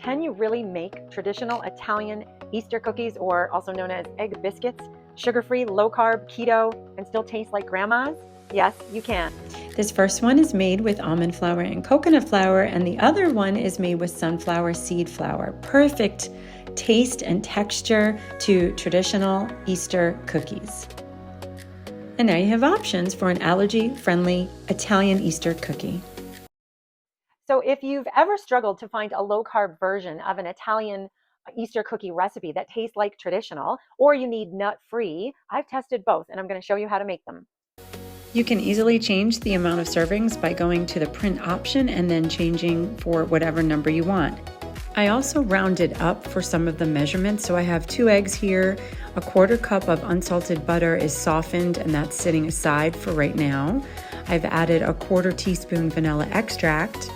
Can you really make traditional Italian Easter cookies, or also known as egg biscuits, sugar-free, low-carb, keto, and still taste like grandma's? Yes, you can. This first one is made with almond flour and coconut flour, and the other one is made with sunflower seed flour. Perfect taste and texture to traditional Easter cookies. And now you have options for an allergy-friendly Italian Easter cookie. So if you've ever struggled to find a low-carb version of an Italian Easter cookie recipe that tastes like traditional, or you need nut-free, I've tested both, and I'm going to show you how to make them. You can easily change the amount of servings by going to the print option and then changing for whatever number you want. I also rounded up for some of the measurements, so I have 2 eggs here, a 1/4 cup of unsalted butter is softened and that's sitting aside for right now. I've added a 1/4 teaspoon vanilla extract,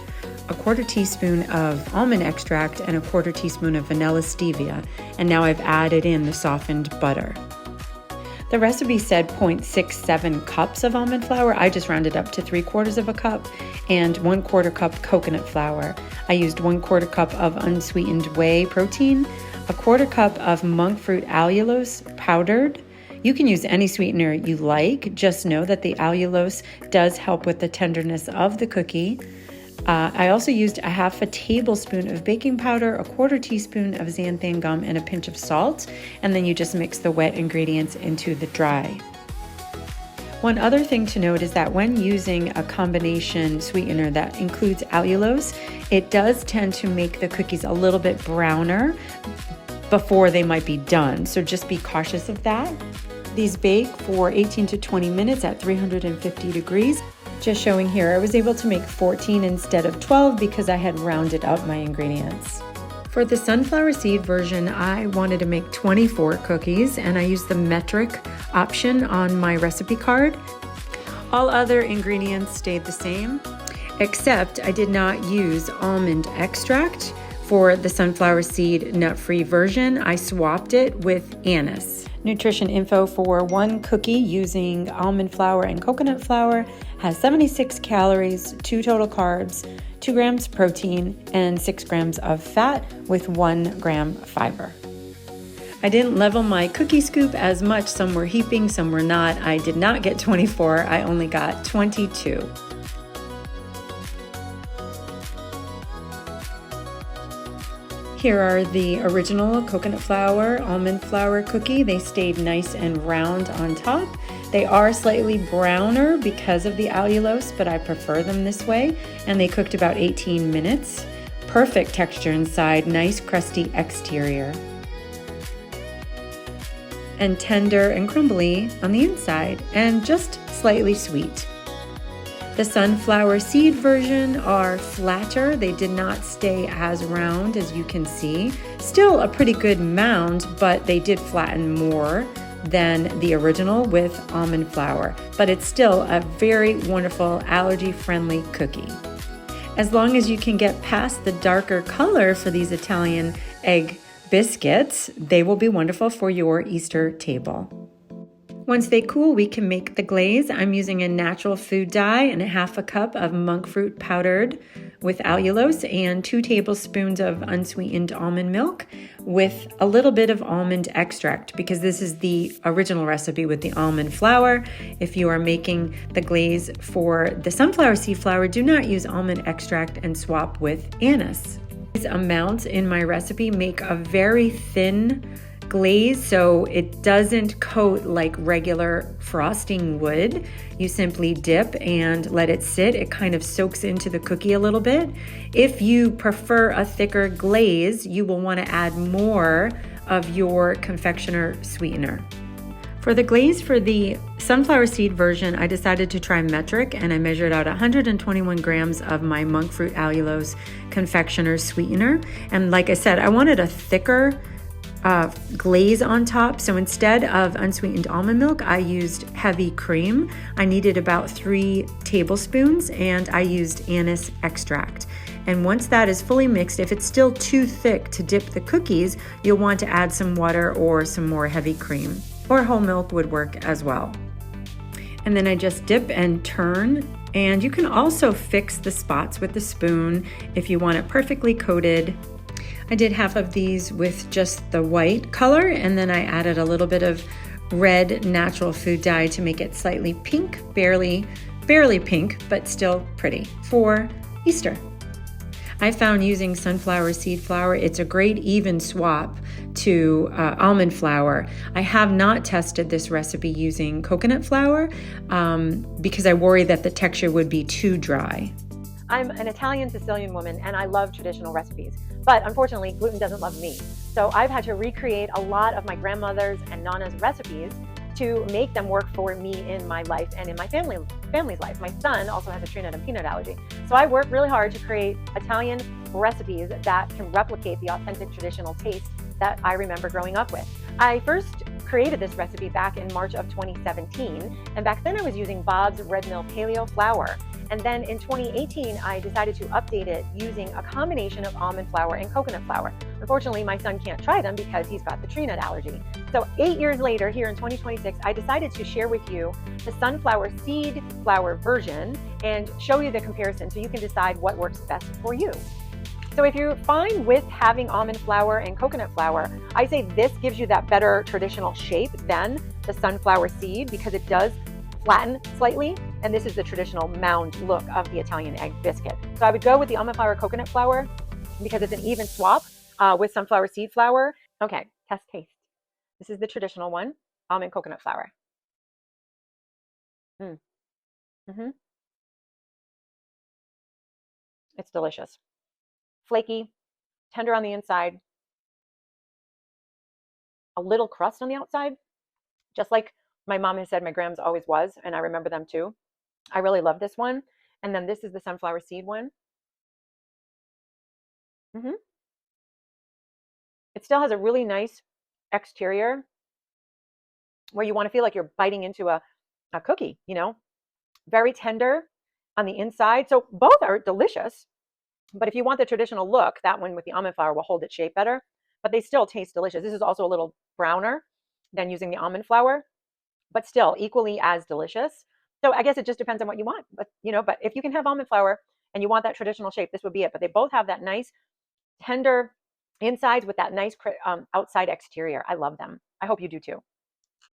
a 1/4 teaspoon of almond extract, and a 1/4 teaspoon of vanilla stevia, and now I've added in the softened butter. The recipe said 0.67 cups of almond flour. I just rounded up to 3/4 cup, and 1/4 cup coconut flour. I used 1/4 cup of unsweetened whey protein, a 1/4 cup of monk fruit allulose powdered. You can use any sweetener you like. Just know that the allulose does help with the tenderness of the cookie. I also used a 1/2 tablespoon of baking powder, a 1/4 teaspoon of xanthan gum, and a pinch of salt, and then you just mix the wet ingredients into the dry. One other thing to note is that when using a combination sweetener that includes allulose, it does tend to make the cookies a little bit browner before they might be done, so just be cautious of that. These bake for 18 to 20 minutes at 350 degrees. Just showing here, I was able to make 14 instead of 12 because I had rounded up my ingredients. For the sunflower seed version, I wanted to make 24 cookies, and I used the metric option on my recipe card. All other ingredients stayed the same, except I did not use almond extract. For the sunflower seed nut-free version, I swapped it with anise. Nutrition info for one cookie using almond flour and coconut flour has 76 calories, 2 total carbs, 2 grams protein, and 6 grams of fat with 1 gram fiber. I didn't level my cookie scoop as much. Some were heaping, some were not. I did not get 24, I only got 22. Here are the original coconut flour, almond flour cookie. They stayed nice and round on top. They are slightly browner because of the allulose, but I prefer them this way. And they cooked about 18 minutes. Perfect texture inside, nice crusty exterior. And tender and crumbly on the inside, and just slightly sweet. The sunflower seed version are flatter. They did not stay as round as you can see. Still a pretty good mound, but they did flatten more than the original with almond flour. But it's still a very wonderful allergy-friendly cookie. As long as you can get past the darker color for these Italian egg biscuits, they will be wonderful for your Easter table. Once they cool, we can make the glaze. I'm using a natural food dye and a 1/2 cup of monk fruit powdered with allulose and 2 tablespoons of unsweetened almond milk with a little bit of almond extract, because this is the original recipe with the almond flour. If you are making the glaze for the sunflower seed flour, do not use almond extract and swap with anise. These amounts in my recipe make a very thin glaze, so it doesn't coat like regular frosting would. You simply dip and let it sit. It kind of soaks into the cookie a little bit. If you prefer a thicker glaze, you will want to add more of your confectioner sweetener. For the glaze for the sunflower seed version, I decided to try metric, and I measured out 121 grams of my monk fruit allulose confectioner sweetener. And like I said, I wanted a thicker glaze on top, so instead of unsweetened almond milk, I used heavy cream. I needed about 3 tablespoons, and I used anise extract. And once that is fully mixed, if it's still too thick to dip the cookies, you'll want to add some water or some more heavy cream, or whole milk would work as well. And then I just dip and turn, and you can also fix the spots with the spoon if you want it perfectly coated. I did half of these with just the white color, and then I added a little bit of red natural food dye to make it slightly pink, barely pink, but still pretty for Easter. I found using sunflower seed flour, it's a great even swap to almond flour. I have not tested this recipe using coconut flour because I worry that the texture would be too dry. I'm an Italian Sicilian woman and I love traditional recipes, but unfortunately gluten doesn't love me. So I've had to recreate a lot of my grandmother's and Nana's recipes to make them work for me in my life and in my family's life. My son also has a tree nut and peanut allergy. So I work really hard to create Italian recipes that can replicate the authentic traditional taste that I remember growing up with. I first created this recipe back in March of 2017, and back then I was using Bob's Red Mill Paleo flour. And then in 2018, I decided to update it using a combination of almond flour and coconut flour. Unfortunately, my son can't try them because he's got the tree nut allergy. So 8 years later, here in 2026, I decided to share with you the sunflower seed flour version and show you the comparison so you can decide what works best for you. So if you're fine with having almond flour and coconut flour, I say this gives you that better traditional shape than the sunflower seed because it does flatten slightly, and this is the traditional mound look of the Italian egg biscuit. So I would go with the almond flour coconut flour because it's an even swap with sunflower seed flour. Okay, test taste. This is the traditional one, almond coconut flour. Mm. Mm-hmm. It's delicious. Flaky, tender on the inside, a little crust on the outside, just like my mom has said my grams always was, and I remember them too. I really love this one. And then this is the sunflower seed one. Mm-hmm. It still has a really nice exterior where you want to feel like you're biting into a cookie, you know, very tender on the inside. So both are delicious. But if you want the traditional look, that one with the almond flour will hold its shape better, but they still taste delicious. This is also a little browner than using the almond flour, but still equally as delicious. So I guess it just depends on what you want. But but if you can have almond flour and you want that traditional shape, this would be it. But they both have that nice tender insides with that nice outside exterior. I love them. I hope you do too.